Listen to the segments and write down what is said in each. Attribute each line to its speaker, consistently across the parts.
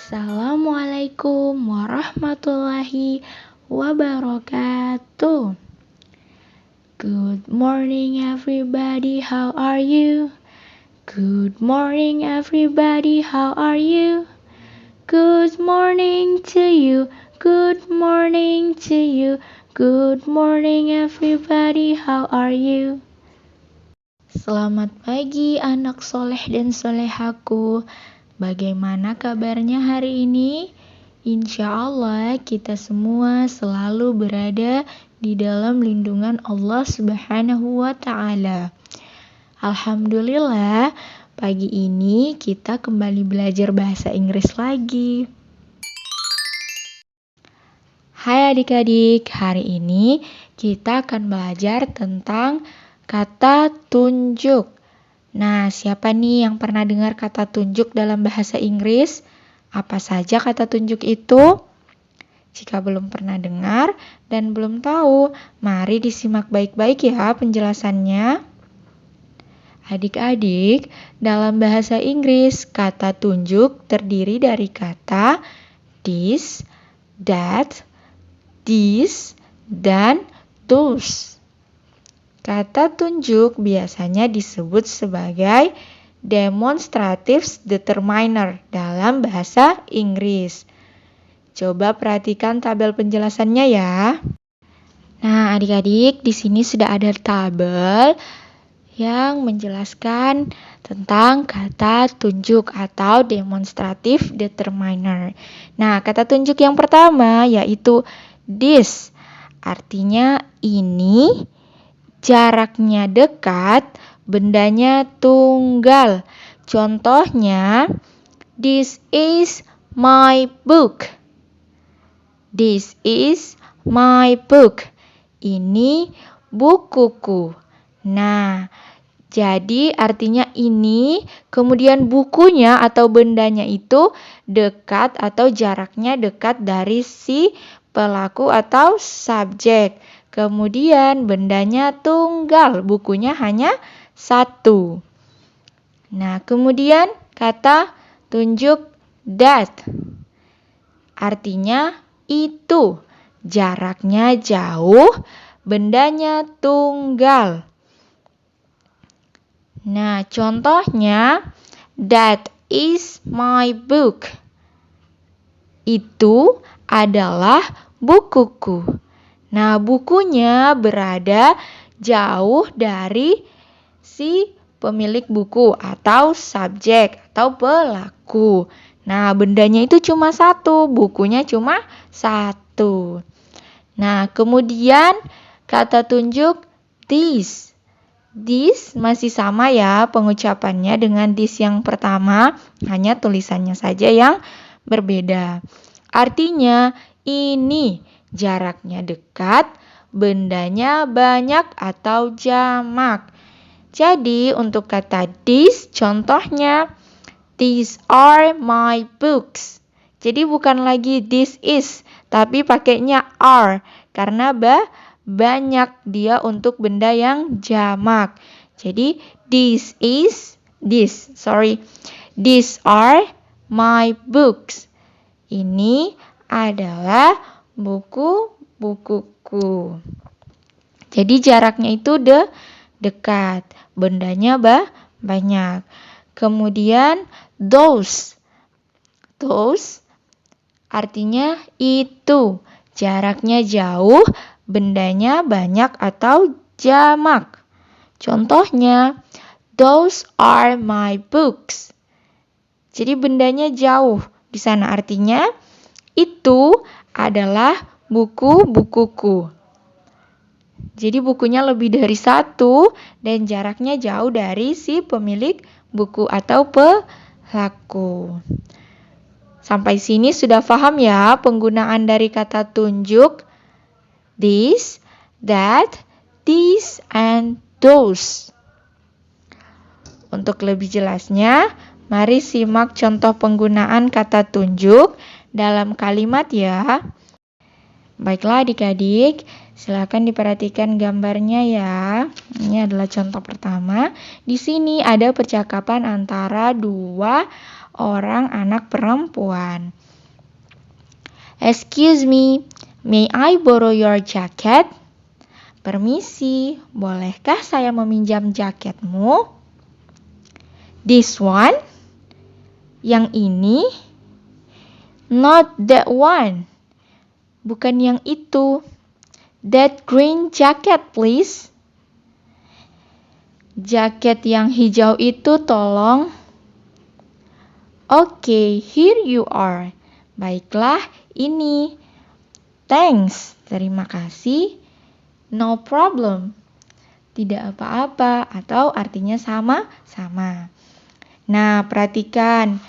Speaker 1: Assalamualaikum warahmatullahi wabarakatuh. Good morning everybody, how are you? Good morning everybody, how are you? Good morning to you, good morning to you, good morning everybody, how are you? Selamat pagi anak soleh dan solehaku. Bagaimana kabarnya hari ini? Insya Allah kita semua selalu berada di dalam lindungan Allah Subhanahu wa Ta'ala. Alhamdulillah, pagi ini kita kembali belajar bahasa Inggris lagi. Hai adik-adik, hari ini kita akan belajar tentang kata tunjuk. Nah, siapa nih yang pernah dengar kata tunjuk dalam bahasa Inggris? Apa saja kata tunjuk itu? Jika belum pernah dengar dan belum tahu, mari disimak baik-baik ya penjelasannya. Adik-adik, dalam bahasa Inggris, kata tunjuk terdiri dari kata this, that, these, dan those. Kata tunjuk biasanya disebut sebagai demonstrative determiner dalam bahasa Inggris. Coba perhatikan tabel penjelasannya ya. Nah, adik-adik, di sini sudah ada tabel yang menjelaskan tentang kata tunjuk atau demonstrative determiner. Nah, kata tunjuk yang pertama yaitu this. Artinya ini. Jaraknya dekat, bendanya tunggal. Contohnya, this is my book. This is my book. Ini bukuku. Nah, jadi artinya ini, kemudian bukunya atau bendanya itu dekat atau jaraknya dekat dari si pelaku atau subjek. Kemudian bendanya tunggal, bukunya hanya satu. Nah, kemudian kata tunjuk that. Artinya itu, jaraknya jauh, bendanya tunggal. Nah, contohnya that is my book. Itu adalah bukuku. Nah, bukunya berada jauh dari si pemilik buku atau subjek atau pelaku. Nah, bendanya itu cuma satu, bukunya cuma satu. Nah, kemudian kata tunjuk this. This masih sama ya pengucapannya dengan this yang pertama, hanya tulisannya saja yang berbeda. Artinya ini. Jaraknya dekat, bendanya banyak atau jamak. Jadi untuk kata this, contohnya these are my books. Jadi bukan lagi this is, tapi pakainya are karena banyak dia untuk benda yang jamak. Jadi these are my books. Ini adalah buku-bukuku. Jadi jaraknya itu dekat, bendanya banyak. Kemudian those artinya itu, jaraknya jauh, bendanya banyak atau jamak. Contohnya, those are my books. Jadi bendanya jauh. Di sana artinya itu adalah buku-bukuku. Jadi bukunya lebih dari satu dan jaraknya jauh dari si pemilik buku atau pelaku. Sampai sini sudah paham ya penggunaan dari kata tunjuk this, that, these, and those. Untuk lebih jelasnya, mari simak contoh penggunaan kata tunjuk dalam kalimat ya. Baiklah adik-adik, silakan diperhatikan gambarnya ya. Ini adalah contoh pertama. Di sini ada percakapan antara dua orang anak perempuan. Excuse me, may I borrow your jacket? Permisi, bolehkah saya meminjam jaketmu? This one? Yang ini? Not that one. Bukan yang itu. That green jacket, please. Jaket yang hijau itu tolong. Okay, here you are. Baiklah, ini. Thanks, terima kasih. No problem. Tidak apa-apa atau artinya sama-sama. Nah, perhatikan.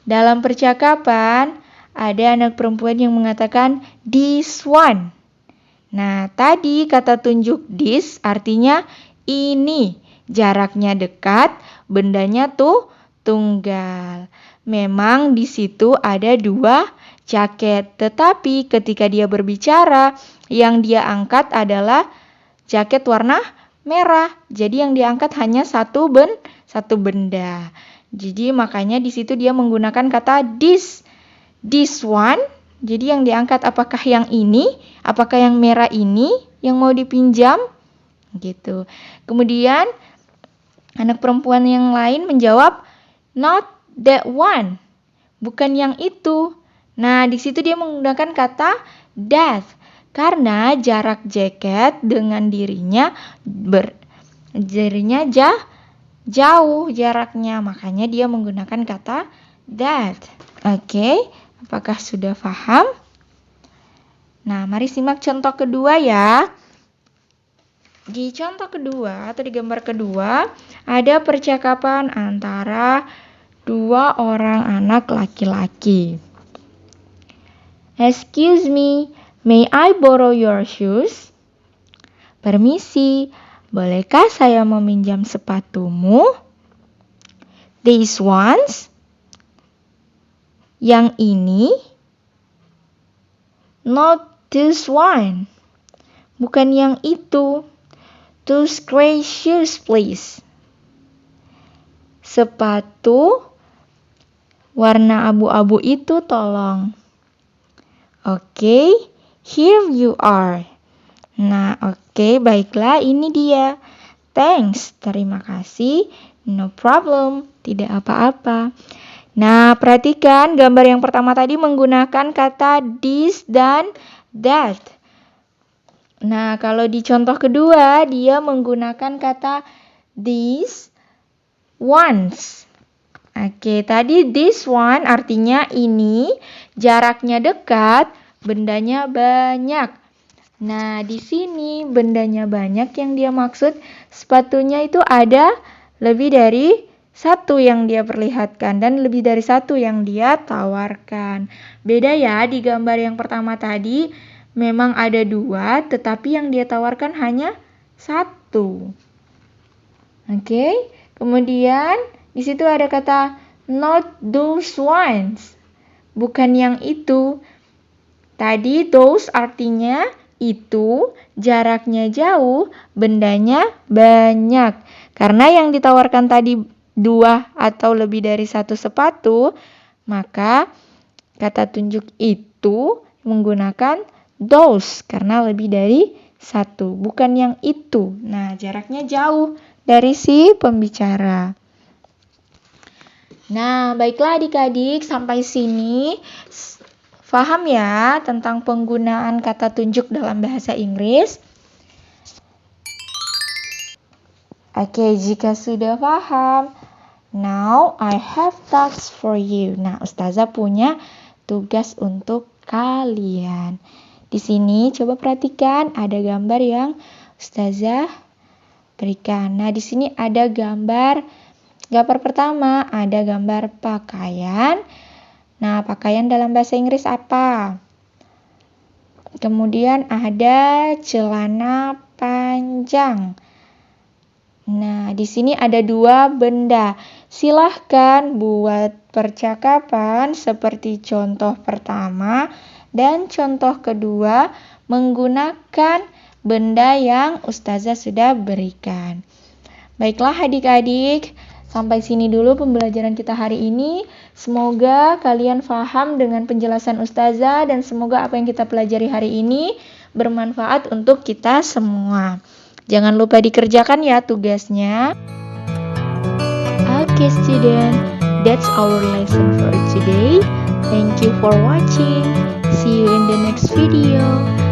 Speaker 1: Dalam percakapan, ada anak perempuan yang mengatakan this one. Nah, tadi kata tunjuk this artinya ini. Jaraknya dekat, bendanya tuh tunggal. Memang di situ ada dua jaket, tetapi ketika dia berbicara, yang dia angkat adalah jaket warna merah. Jadi yang diangkat hanya satu benda. Jadi makanya di situ dia menggunakan kata this. This one, jadi yang diangkat apakah yang ini? Apakah yang merah ini yang mau dipinjam? Gitu. Kemudian anak perempuan yang lain menjawab, not that one. Bukan yang itu. Nah, di situ dia menggunakan kata that. Karena jarak jaket dengan dirinya jauh jaraknya. Makanya dia menggunakan kata that. Oke. Apakah sudah paham? Nah, mari simak contoh kedua ya. Di contoh kedua atau di gambar kedua, ada percakapan antara dua orang anak laki-laki. Excuse me, may I borrow your shoes? Permisi, bolehkah saya meminjam sepatumu? These ones? Yang ini? Not this one. Bukan yang itu. Those gray shoes, please. Sepatu warna abu-abu itu tolong. Oke, here you are. Nah, oke, baiklah, ini dia. Thanks, terima kasih. No problem, tidak apa-apa. Nah, perhatikan gambar yang pertama tadi menggunakan kata this dan that. Nah, kalau di contoh kedua, dia menggunakan kata these ones. Oke, tadi this one artinya ini, jaraknya dekat, bendanya banyak. Nah, di sini bendanya banyak yang dia maksud, sepatunya itu ada lebih dari satu yang dia perlihatkan dan lebih dari satu yang dia tawarkan. Beda ya, di gambar yang pertama tadi memang ada dua, tetapi yang dia tawarkan hanya satu. Oke, kemudian di situ ada kata not those ones, bukan yang itu. Tadi those artinya itu, jaraknya jauh, bendanya banyak. Karena yang ditawarkan tadi dua atau lebih dari satu sepatu, maka kata tunjuk itu menggunakan those karena lebih dari satu, bukan yang itu. Nah, jaraknya jauh dari si pembicara. Nah, baiklah adik-adik, sampai sini paham ya tentang penggunaan kata tunjuk dalam bahasa Inggris? Oke, jika sudah paham, now I have tasks for you. Nah, Ustazah punya tugas untuk kalian. Di sini coba perhatikan ada gambar yang Ustazah berikan. Nah, di sini ada gambar pertama ada gambar pakaian. Nah, pakaian dalam bahasa Inggris apa? Kemudian ada celana panjang. Nah, di sini ada dua benda. Silahkan buat percakapan seperti contoh pertama dan contoh kedua menggunakan benda yang Ustazah sudah berikan. Baiklah adik-adik, sampai sini dulu pembelajaran kita hari ini. Semoga kalian paham dengan penjelasan Ustazah dan semoga apa yang kita pelajari hari ini bermanfaat untuk kita semua. Jangan lupa dikerjakan ya tugasnya. Okay student, that's our lesson for today. Thank you for watching. See you in the next video.